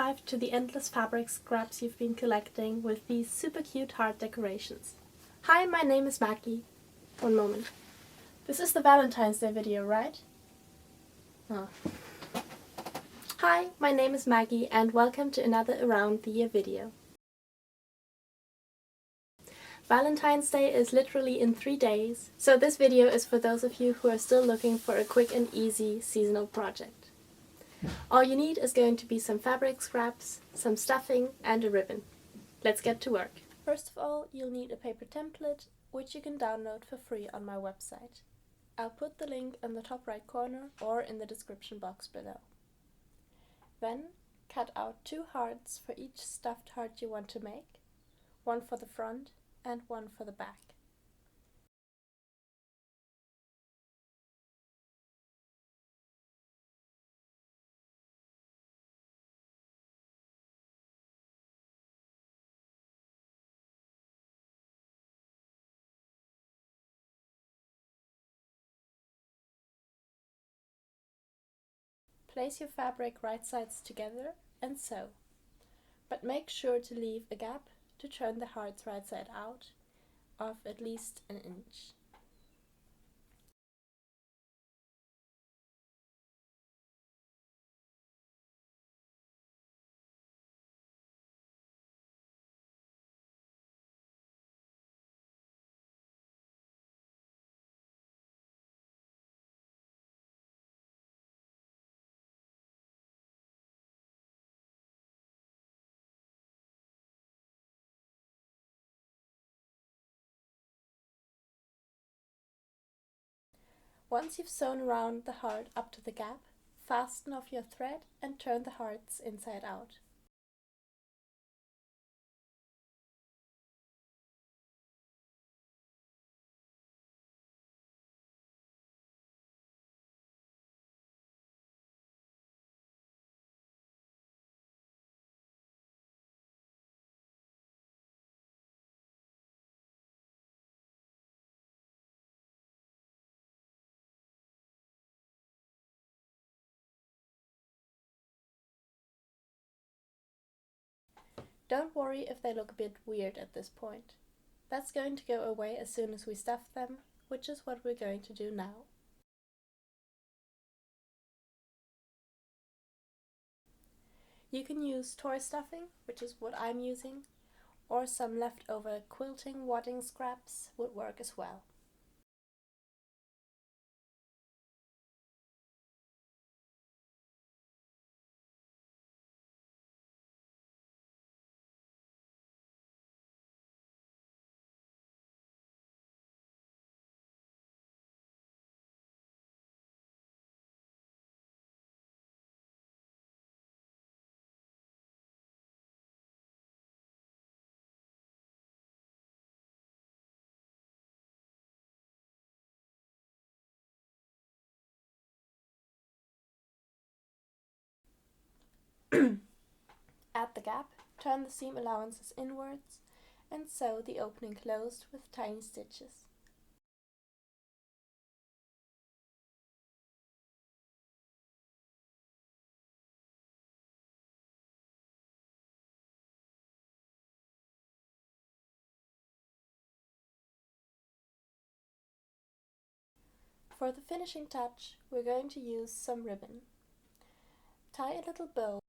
life to the endless fabric scraps you've been collecting with these super cute heart decorations. Hi, my name is Maggie. One moment. This is the Valentine's Day video, right? Oh. Hi, my name is Maggie and welcome to another Around the Year video. Valentine's Day is literally in 3 days, so this video is for those of you who are still looking for a quick and easy seasonal project. All you need is going to be some fabric scraps, some stuffing and a ribbon. Let's get to work. First of all, you'll need a paper template, which you can download for free on my website. I'll put the link in the top right corner or in the description box below. Then, cut out 2 hearts for each stuffed heart you want to make, one for the front and one for the back. Place your fabric right sides together and sew, but make sure to leave a gap to turn the hearts right side out of at least an inch. Once you've sewn around the heart up to the gap, fasten off your thread and turn the hearts inside out. Don't worry if they look a bit weird at this point. That's going to go away as soon as we stuff them, which is what we're going to do now. You can use toy stuffing, which is what I'm using, or some leftover quilting wadding scraps would work as well. At the gap, turn the seam allowances inwards and sew the opening closed with tiny stitches. For the finishing touch, we're going to use some ribbon. Tie a little bow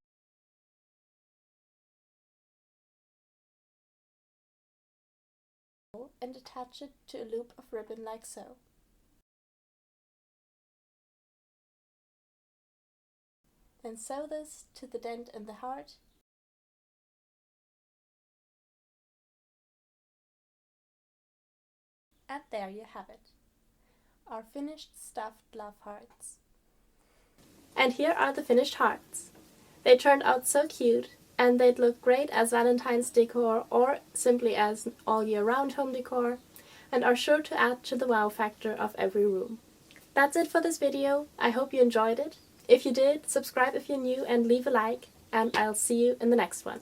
and attach it to a loop of ribbon like so. Then sew this to the dent in the heart and there you have it, our finished stuffed love hearts. And here are the finished hearts. They turned out so cute and they'd look great as Valentine's decor or simply as all year round home decor and are sure to add to the wow factor of every room. That's it for this video. I hope you enjoyed it. If you did, subscribe if you're new and leave a like, and I'll see you in the next one.